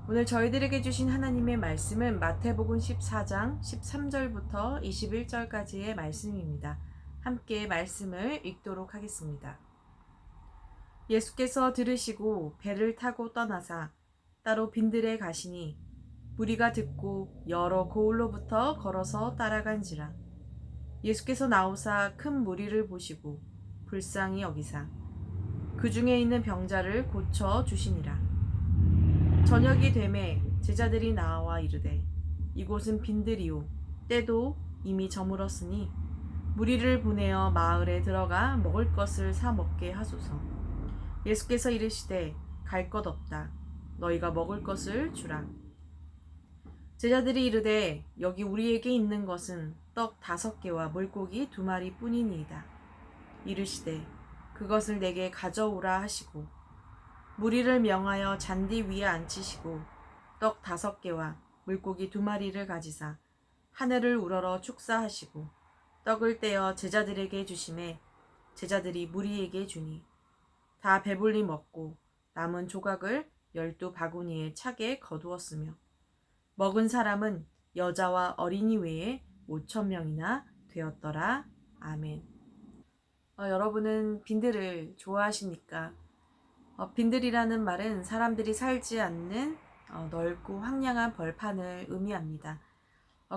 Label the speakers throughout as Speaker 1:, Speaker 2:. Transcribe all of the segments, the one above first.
Speaker 1: 오늘 저희들에게 주신 하나님의 말씀은 마태복음 14장 13절부터 21절까지의 말씀입니다. 함께 말씀을 읽도록 하겠습니다. 예수께서 들으시고 배를 타고 떠나사 따로 빈들에 가시니 무리가 듣고 여러 고을로부터 걸어서 따라간지라. 예수께서 나오사 큰 무리를 보시고 불쌍히 여기사 그 중에 있는 병자를 고쳐 주시니라. 저녁이 되매 제자들이 나와 이르되 이곳은 빈들이요 때도 이미 저물었으니 무리를 보내어 마을에 들어가 먹을 것을 사 먹게 하소서. 예수께서 이르시되 갈 것 없다. 너희가 먹을 것을 주라. 제자들이 이르되 여기 우리에게 있는 것은 떡 5개와 물고기 2마리 뿐이니이다. 이르시되 그것을 내게 가져오라 하시고 무리를 명하여 잔디 위에 앉히시고 떡 5개와 물고기 2마리를 가지사 하늘을 우러러 축사하시고 떡을 떼어 제자들에게 주시매 제자들이 무리에게 주니 다 배불리 먹고 남은 조각을 12바구니에 차게 거두었으며 먹은 사람은 여자와 어린이 외에 5,000명이나 되었더라. 아멘. 여러분은 빈들을 좋아하십니까? 빈들이라는 말은 사람들이 살지 않는 넓고 황량한 벌판을 의미합니다.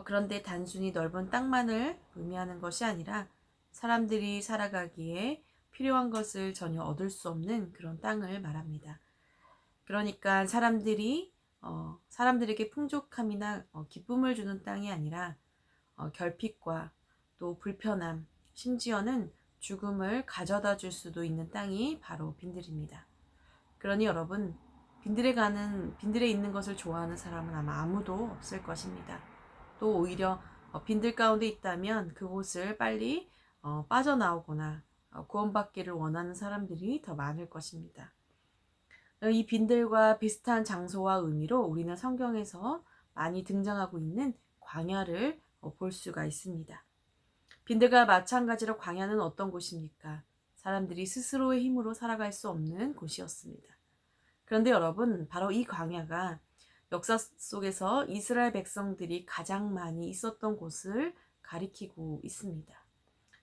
Speaker 1: 그런데 단순히 넓은 땅만을 의미하는 것이 아니라 사람들이 살아가기에 필요한 것을 전혀 얻을 수 없는 그런 땅을 말합니다. 그러니까 사람들에게 풍족함이나 기쁨을 주는 땅이 아니라 결핍과 또 불편함, 심지어는 죽음을 가져다 줄 수도 있는 땅이 바로 빈들입니다. 그러니 여러분, 빈들에 있는 것을 좋아하는 사람은 아마 아무도 없을 것입니다. 또 오히려 빈들 가운데 있다면 그곳을 빨리 빠져나오거나 구원받기를 원하는 사람들이 더 많을 것입니다. 이 빈들과 비슷한 장소와 의미로 우리는 성경에서 많이 등장하고 있는 광야를 볼 수가 있습니다. 빈들과 마찬가지로 광야는 어떤 곳입니까? 사람들이 스스로의 힘으로 살아갈 수 없는 곳이었습니다. 그런데 여러분, 바로 이 광야가 역사 속에서 이스라엘 백성들이 가장 많이 있었던 곳을 가리키고 있습니다.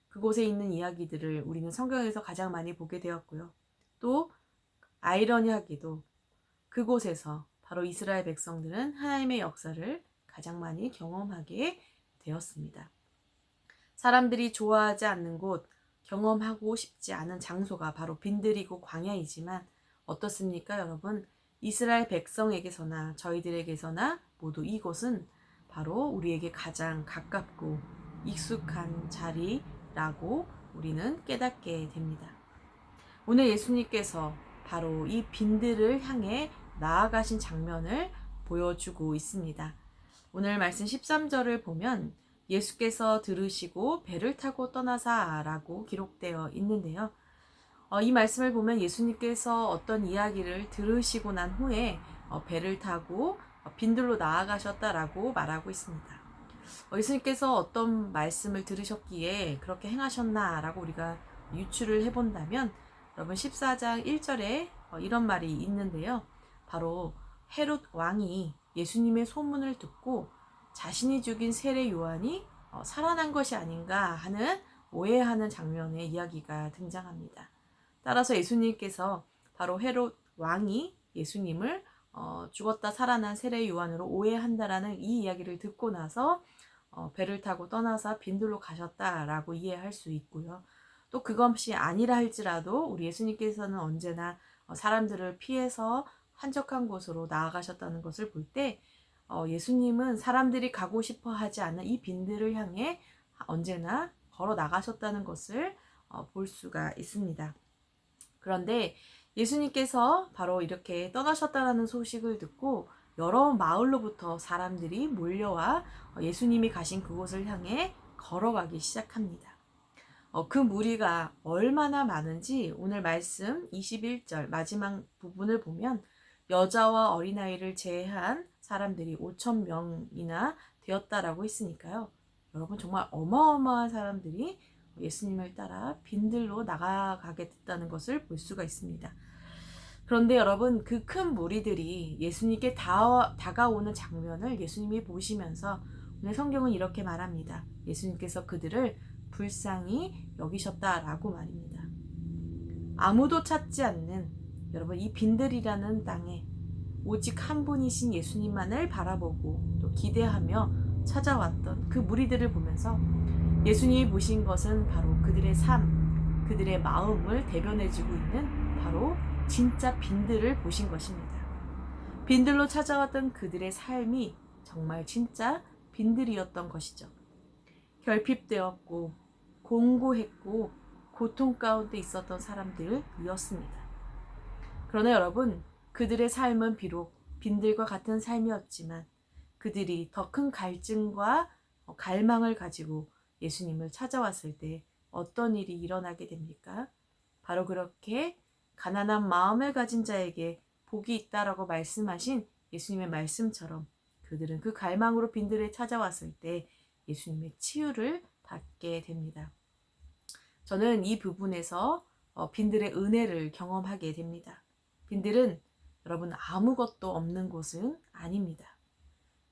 Speaker 1: 그곳에 있는 이야기들을 우리는 성경에서 가장 많이 보게 되었고요. 또 아이러니하게도 그곳에서 바로 이스라엘 백성들은 하나님의 역사를 가장 많이 경험하게 되었습니다. 사람들이 좋아하지 않는 곳, 경험하고 싶지 않은 장소가 바로 빈들이고 광야이지만 어떻습니까, 여러분? 이스라엘 백성에게서나 저희들에게서나 모두 이곳은 바로 우리에게 가장 가깝고 익숙한 자리라고 우리는 깨닫게 됩니다. 오늘 예수님께서 바로 이 빈들을 향해 나아가신 장면을 보여주고 있습니다. 오늘 말씀 13절을 보면 예수께서 들으시고 배를 타고 떠나사 라고 기록되어 있는데요. 이 말씀을 보면 예수님께서 어떤 이야기를 들으시고 난 후에 배를 타고 빈들로 나아가셨다라고 말하고 있습니다. 예수님께서 어떤 말씀을 들으셨기에 그렇게 행하셨나라고 우리가 유추를 해본다면 여러분 14장 1절에 이런 말이 있는데요. 바로 헤롯 왕이 예수님의 소문을 듣고 자신이 죽인 세례 요한이 살아난 것이 아닌가 하는 오해하는 장면의 이야기가 등장합니다. 따라서 예수님께서 바로 헤롯 왕이 예수님을 죽었다 살아난 세례 요한으로 오해한다라는 이 이야기를 듣고 나서 배를 타고 떠나서 빈들로 가셨다라고 이해할 수 있고요. 또 그것이 아니라 할지라도 우리 예수님께서는 언제나 사람들을 피해서 한적한 곳으로 나아가셨다는 것을 볼 때 예수님은 사람들이 가고 싶어 하지 않는 이 빈들을 향해 언제나 걸어 나가셨다는 것을 볼 수가 있습니다. 그런데 예수님께서 바로 이렇게 떠나셨다라는 소식을 듣고 여러 마을로부터 사람들이 몰려와 예수님이 가신 그곳을 향해 걸어가기 시작합니다. 그 무리가 얼마나 많은지 오늘 말씀 21절 마지막 부분을 보면 여자와 어린아이를 제외한 사람들이 5,000명이나 되었다라고 했으니까요. 여러분 정말 어마어마한 사람들이 예수님을 따라 빈들로 나가게 됐다는 것을 볼 수가 있습니다. 그런데 여러분, 그 큰 무리들이 예수님께 다가오는 장면을 예수님이 보시면서 오늘 성경은 이렇게 말합니다. 예수님께서 그들을 불쌍히 여기셨다라고 말입니다. 아무도 찾지 않는, 여러분, 이 빈들이라는 땅에 오직 한 분이신 예수님만을 바라보고 또 기대하며 찾아왔던 그 무리들을 보면서 예수님이 보신 것은 바로 그들의 삶, 그들의 마음을 대변해주고 있는 바로 진짜 빈들을 보신 것입니다. 빈들로 찾아왔던 그들의 삶이 정말 진짜 빈들이었던 것이죠. 결핍되었고 공고했고 고통 가운데 있었던 사람들이었습니다. 그러나 여러분, 그들의 삶은 비록 빈들과 같은 삶이었지만 그들이 더 큰 갈증과 갈망을 가지고 예수님을 찾아왔을 때 어떤 일이 일어나게 됩니까? 바로 그렇게 가난한 마음을 가진 자에게 복이 있다라고 말씀하신 예수님의 말씀처럼 그들은 그 갈망으로 빈들에 찾아왔을 때 예수님의 치유를 받게 됩니다. 저는 이 부분에서 빈들의 은혜를 경험하게 됩니다. 빈들은 여러분 아무것도 없는 곳은 아닙니다.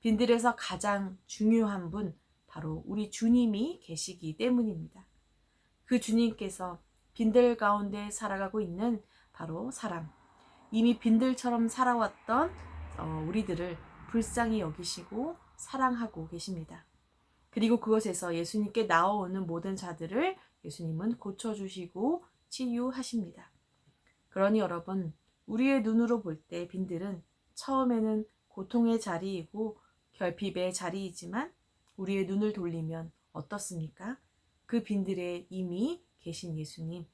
Speaker 1: 빈들에서 가장 중요한 분, 바로 우리 주님이 계시기 때문입니다. 그 주님께서 빈들 가운데 살아가고 있는 바로 사람, 이미 빈들처럼 살아왔던 우리들을 불쌍히 여기시고 사랑하고 계십니다. 그리고 그것에서 예수님께 나오는 모든 자들을 예수님은 고쳐주시고 치유하십니다. 그러니 여러분, 우리의 눈으로 볼 때 빈들은 처음에는 고통의 자리이고 결핍의 자리이지만 우리의 눈을 돌리면 어떻습니까? 그 빈들에 이미 계신 예수님,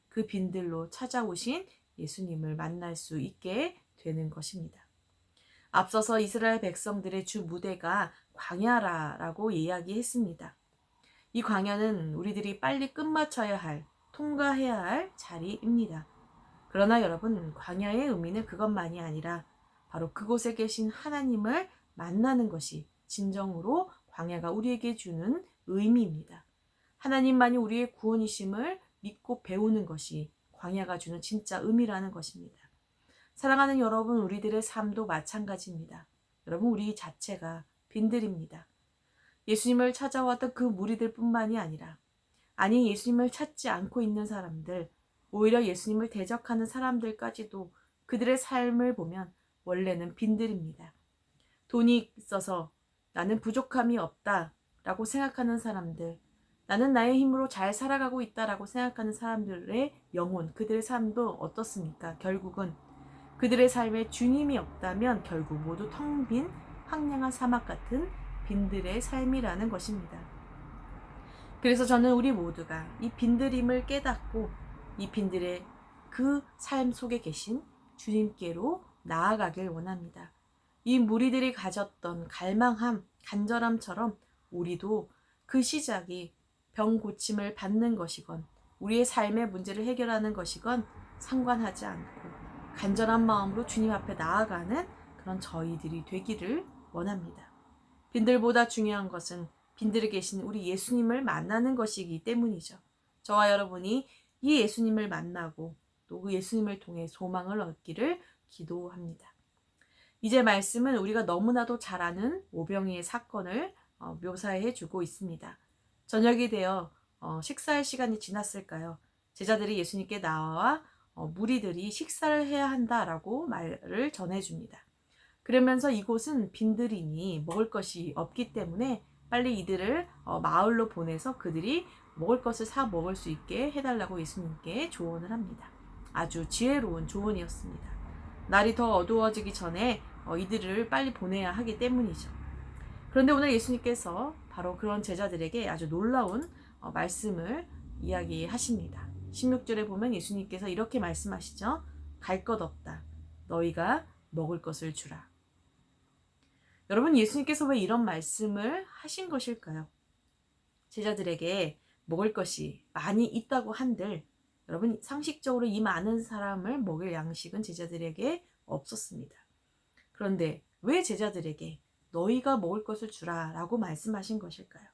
Speaker 1: 그 빈들로 찾아오신 예수님을 만날 수 있게 되는 것입니다. 앞서서 이스라엘 백성들의 주 무대가 광야라고 이야기했습니다. 이 광야는 우리들이 빨리 끝마쳐야 할, 통과해야 할 자리입니다. 그러나 여러분, 광야의 의미는 그것만이 아니라 바로 그곳에 계신 하나님을 만나는 것이 진정으로 광야가 우리에게 주는 의미입니다. 하나님만이 우리의 구원이심을 믿고 배우는 것이 광야가 주는 진짜 의미라는 것입니다. 사랑하는 여러분, 우리들의 삶도 마찬가지입니다. 여러분, 우리 자체가 빈들입니다. 예수님을 찾아왔던 그 무리들 뿐만이 아니라 예수님을 찾지 않고 있는 사람들, 오히려 예수님을 대적하는 사람들까지도 그들의 삶을 보면 원래는 빈들입니다. 돈이 있어서 나는 부족함이 없다라고 생각하는 사람들, 나는 나의 힘으로 잘 살아가고 있다라고 생각하는 사람들의 영혼, 그들의 삶도 어떻습니까? 결국은 그들의 삶에 주님이 없다면 결국 모두 텅 빈 황량한 사막 같은 빈들의 삶이라는 것입니다. 그래서 저는 우리 모두가 이 빈들임을 깨닫고 이 빈들의 그 삶 속에 계신 주님께로 나아가길 원합니다. 이 무리들이 가졌던 갈망함, 간절함처럼 우리도 그 시작이 병 고침을 받는 것이건 우리의 삶의 문제를 해결하는 것이건 상관하지 않고 간절한 마음으로 주님 앞에 나아가는 그런 저희들이 되기를 원합니다. 빈들보다 중요한 것은 빈들에 계신 우리 예수님을 만나는 것이기 때문이죠. 저와 여러분이 이 예수님을 만나고 또 그 예수님을 통해 소망을 얻기를 기도합니다. 이제 말씀은 우리가 너무나도 잘 아는 오병이의 사건을 묘사해 주고 있습니다. 저녁이 되어 식사할 시간이 지났을까요? 제자들이 예수님께 나와 무리들이 식사를 해야 한다라고 말을 전해줍니다. 그러면서 이곳은 빈들이니 먹을 것이 없기 때문에 빨리 이들을 마을로 보내서 그들이 먹을 것을 사 먹을 수 있게 해달라고 예수님께 조언을 합니다. 아주 지혜로운 조언이었습니다. 날이 더 어두워지기 전에 이들을 빨리 보내야 하기 때문이죠. 그런데 오늘 예수님께서 바로 그런 제자들에게 아주 놀라운 말씀을 이야기하십니다. 16절에 보면 예수님께서 이렇게 말씀하시죠. 갈 것 없다. 너희가 먹을 것을 주라. 여러분, 예수님께서 왜 이런 말씀을 하신 것일까요? 제자들에게 먹을 것이 많이 있다고 한들 여러분, 상식적으로 이 많은 사람을 먹일 양식은 제자들에게 없었습니다. 그런데 왜 제자들에게 너희가 먹을 것을 주라 라고 말씀하신 것일까요?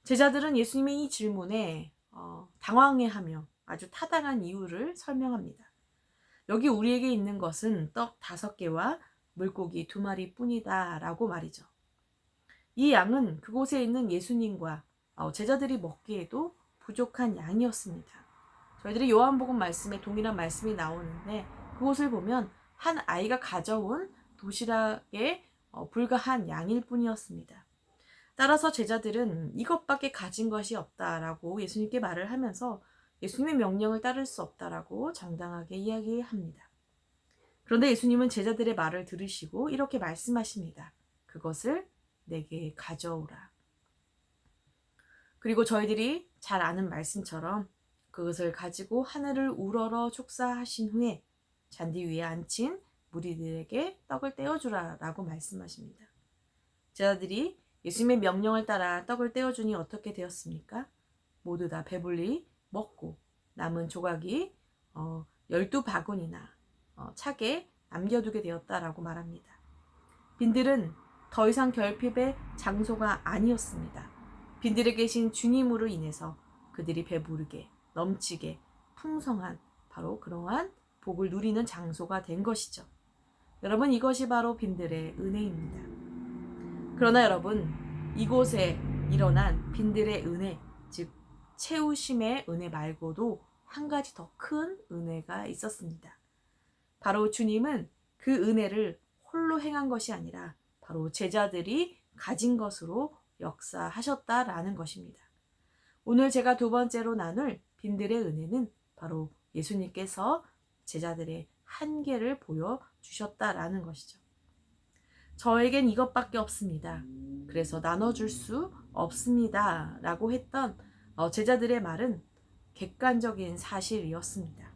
Speaker 1: 제자들은 예수님의 이 질문에 당황해하며 아주 타당한 이유를 설명합니다. 여기 우리에게 있는 것은 떡 5개와 물고기 2마리 뿐이다 라고 말이죠. 이 양은 그곳에 있는 예수님과 제자들이 먹기에도 부족한 양이었습니다. 저희들이 요한복음 말씀에 동일한 말씀이 나오는데 그곳을 보면 한 아이가 가져온 도시락에 불과한 양일 뿐이었습니다. 따라서 제자들은 이것밖에 가진 것이 없다라고 예수님께 말을 하면서 예수님의 명령을 따를 수 없다라고 정당하게 이야기합니다. 그런데 예수님은 제자들의 말을 들으시고 이렇게 말씀하십니다. 그것을 내게 가져오라. 그리고 저희들이 잘 아는 말씀처럼 그것을 가지고 하늘을 우러러 축사하신 후에 잔디 위에 앉힌 무리들에게 떡을 떼어주라 라고 말씀하십니다. 제자들이 예수님의 명령을 따라 떡을 떼어주니 어떻게 되었습니까? 모두 다 배불리 먹고 남은 조각이 12바구니나 차게 남겨두게 되었다라고 말합니다. 빈들은 더 이상 결핍의 장소가 아니었습니다. 빈들에 계신 주님으로 인해서 그들이 배부르게 넘치게 풍성한 바로 그러한 복을 누리는 장소가 된 것이죠. 여러분, 이것이 바로 빈들의 은혜입니다. 그러나 여러분, 이곳에 일어난 빈들의 은혜, 즉 채우심의 은혜 말고도 한 가지 더 큰 은혜가 있었습니다. 바로 주님은 그 은혜를 홀로 행한 것이 아니라 바로 제자들이 가진 것으로 역사하셨다라는 것입니다. 오늘 제가 2번째로 나눌 빈들의 은혜는 바로 예수님께서 제자들의 한계를 보여주셨다라는 것이죠. 저에겐 이것밖에 없습니다. 그래서 나눠줄 수 없습니다. 라고 했던 제자들의 말은 객관적인 사실이었습니다.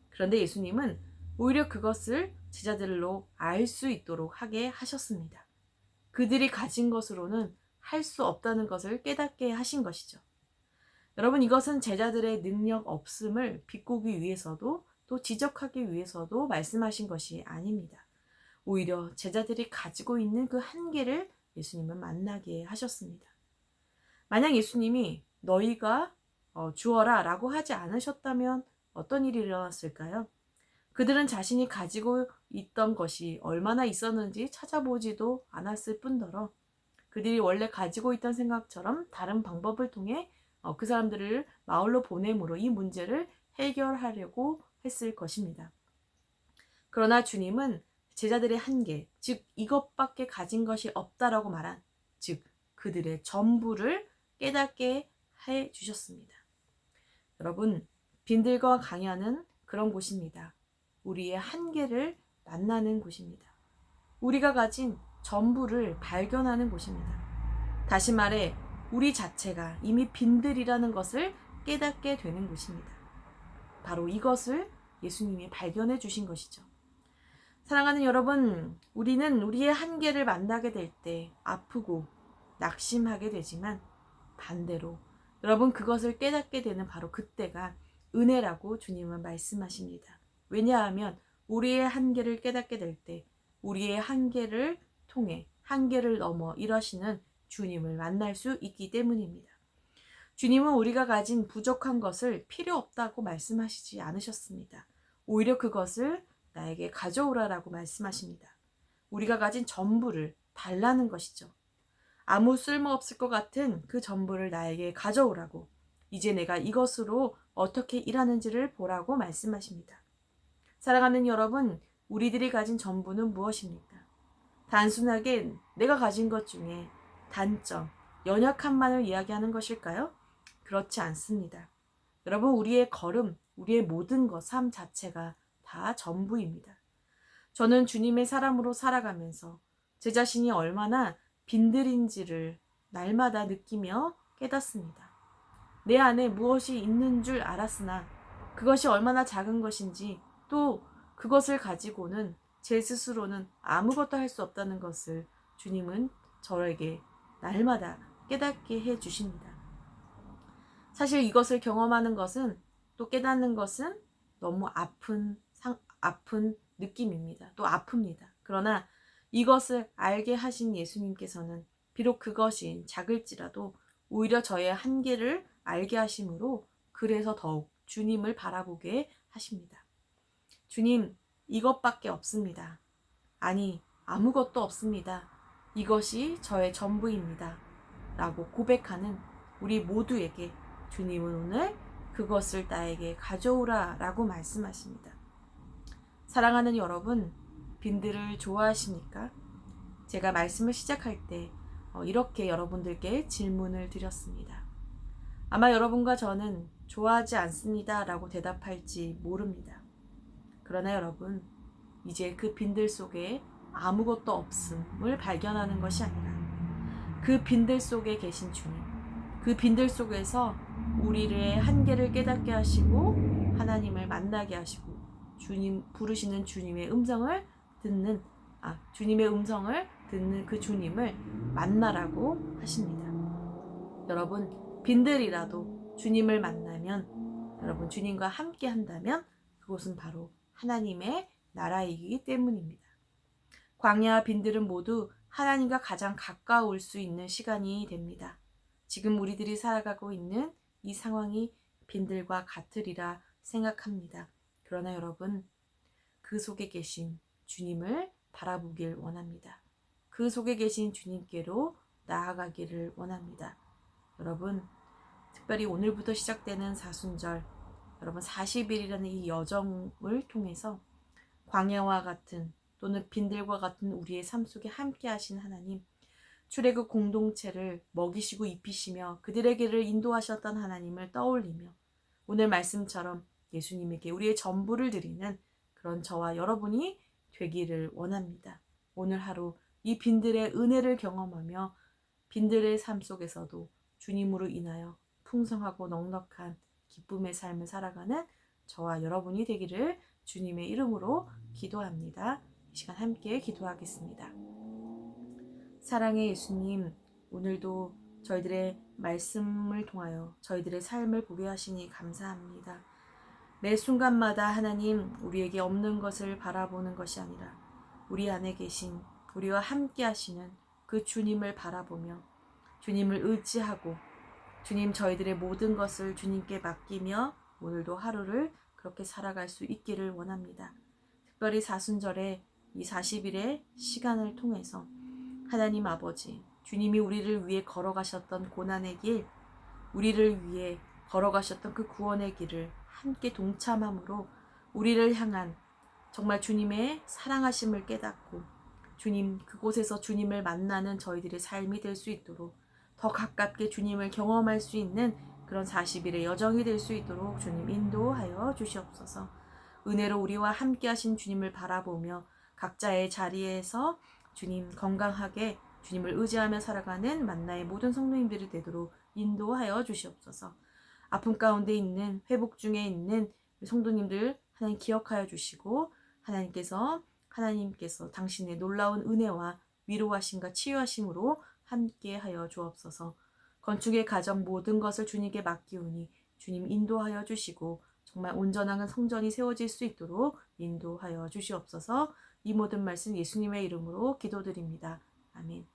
Speaker 1: 그런데 예수님은 오히려 그것을 제자들로 알 수 있도록 하게 하셨습니다. 그들이 가진 것으로는 할 수 없다는 것을 깨닫게 하신 것이죠. 여러분, 이것은 제자들의 능력 없음을 비꼬기 위해서도 또 지적하기 위해서도 말씀하신 것이 아닙니다. 오히려 제자들이 가지고 있는 그 한계를 예수님은 만나게 하셨습니다. 만약 예수님이 너희가 주어라 라고 하지 않으셨다면 어떤 일이 일어났을까요? 그들은 자신이 가지고 있던 것이 얼마나 있었는지 찾아보지도 않았을 뿐더러 그들이 원래 가지고 있던 생각처럼 다른 방법을 통해 그 사람들을 마을로 보냄으로 이 문제를 해결하려고 했을 것입니다. 그러나 주님은 제자들의 한계, 즉 이것밖에 가진 것이 없다라고 말한, 즉 그들의 전부를 깨닫게 해주셨습니다. 여러분, 빈들과 강야는 그런 곳입니다. 우리의 한계를 만나는 곳입니다. 우리가 가진 전부를 발견하는 곳입니다. 다시 말해 우리 자체가 이미 빈들이라는 것을 깨닫게 되는 곳입니다. 바로 이것을 예수님이 발견해 주신 것이죠. 사랑하는 여러분, 우리는 우리의 한계를 만나게 될 때 아프고 낙심하게 되지만 반대로 여러분, 그것을 깨닫게 되는 바로 그때가 은혜라고 주님은 말씀하십니다. 왜냐하면 우리의 한계를 깨닫게 될 때 우리의 한계를 통해 한계를 넘어 일하시는 주님을 만날 수 있기 때문입니다. 주님은 우리가 가진 부족한 것을 필요 없다고 말씀하시지 않으셨습니다. 오히려 그것을 나에게 가져오라라고 말씀하십니다. 우리가 가진 전부를 달라는 것이죠. 아무 쓸모없을 것 같은 그 전부를 나에게 가져오라고, 이제 내가 이것으로 어떻게 일하는지를 보라고 말씀하십니다. 사랑하는 여러분, 우리들이 가진 전부는 무엇입니까? 단순하게 내가 가진 것 중에 단점, 연약함만을 이야기하는 것일까요? 그렇지 않습니다. 여러분, 우리의 걸음, 우리의 모든 것, 삶 자체가 다 전부입니다. 저는 주님의 사람으로 살아가면서 제 자신이 얼마나 빈들인지를 날마다 느끼며 깨닫습니다. 내 안에 무엇이 있는 줄 알았으나 그것이 얼마나 작은 것인지, 또 그것을 가지고는 제 스스로는 아무것도 할 수 없다는 것을 주님은 저에게 날마다 깨닫게 해주십니다. 사실 이것을 경험하는 것은, 또 깨닫는 것은 너무 아픈 느낌입니다. 또 아픕니다. 그러나 이것을 알게 하신 예수님께서는 비록 그것이 작을지라도 오히려 저의 한계를 알게 하심으로 그래서 더욱 주님을 바라보게 하십니다. 주님, 이것밖에 없습니다. 아니, 아무것도 없습니다. 이것이 저의 전부입니다. 라고 고백하는 우리 모두에게 주님은 오늘 그것을 나에게 가져오라 라고 말씀하십니다. 사랑하는 여러분, 빈들을 좋아하십니까? 제가 말씀을 시작할 때 이렇게 여러분들께 질문을 드렸습니다. 아마 여러분과 저는 좋아하지 않습니다 라고 대답할지 모릅니다. 그러나 여러분, 이제 그 빈들 속에 아무것도 없음을 발견하는 것이 아니라 그 빈들 속에 계신 주님, 그 빈들 속에서 우리의 한계를 깨닫게 하시고 하나님을 만나게 하시고 주님 부르시는 주님의 음성을 듣는 그 주님을 만나라고 하십니다. 여러분, 빈들이라도 주님을 만나면, 여러분 주님과 함께 한다면 그곳은 바로 하나님의 나라이기 때문입니다. 광야와 빈들은 모두 하나님과 가장 가까울 수 있는 시간이 됩니다. 지금 우리들이 살아가고 있는 이 상황이 빈들과 같으리라 생각합니다. 그러나 여러분, 그 속에 계신 주님을 바라보길 원합니다. 그 속에 계신 주님께로 나아가기를 원합니다. 여러분, 특별히 오늘부터 시작되는 사순절, 여러분 40일이라는 이 여정을 통해서 광야와 같은 또는 빈들과 같은 우리의 삶 속에 함께 하신 하나님, 출애굽 공동체를 먹이시고 입히시며 그들에게를 인도하셨던 하나님을 떠올리며 오늘 말씀처럼 예수님에게 우리의 전부를 드리는 그런 저와 여러분이 되기를 원합니다. 오늘 하루 이 빈들의 은혜를 경험하며 빈들의 삶 속에서도 주님으로 인하여 풍성하고 넉넉한 기쁨의 삶을 살아가는 저와 여러분이 되기를 주님의 이름으로 기도합니다. 이 시간 함께 기도하겠습니다. 사랑의 예수님, 오늘도 저희들의 말씀을 통하여 저희들의 삶을 보게 하시니 감사합니다. 매 순간마다 하나님, 우리에게 없는 것을 바라보는 것이 아니라 우리 안에 계신 우리와 함께 하시는 그 주님을 바라보며 주님을 의지하고 주님 저희들의 모든 것을 주님께 맡기며 오늘도 하루를 그렇게 살아갈 수 있기를 원합니다. 특별히 사순절에 이 40일의 시간을 통해서 하나님 아버지, 주님이 우리를 위해 걸어가셨던 고난의 길, 우리를 위해 걸어가셨던 그 구원의 길을 함께 동참함으로 우리를 향한 정말 주님의 사랑하심을 깨닫고 주님 그곳에서 주님을 만나는 저희들의 삶이 될 수 있도록 더 가깝게 주님을 경험할 수 있는 그런 40일의 여정이 될 수 있도록 주님 인도하여 주시옵소서. 은혜로 우리와 함께 하신 주님을 바라보며 각자의 자리에서 주님 건강하게 주님을 의지하며 살아가는 만나의 모든 성도님들이 되도록 인도하여 주시옵소서. 아픔 가운데 있는 회복 중에 있는 성도님들 하나님 기억하여 주시고 하나님께서 당신의 놀라운 은혜와 위로하심과 치유하심으로 함께하여 주옵소서. 건축의 가정 모든 것을 주님께 맡기오니 주님 인도하여 주시고 정말 온전한 성전이 세워질 수 있도록 인도하여 주시옵소서. 이 모든 말씀 예수님의 이름으로 기도드립니다. 아멘.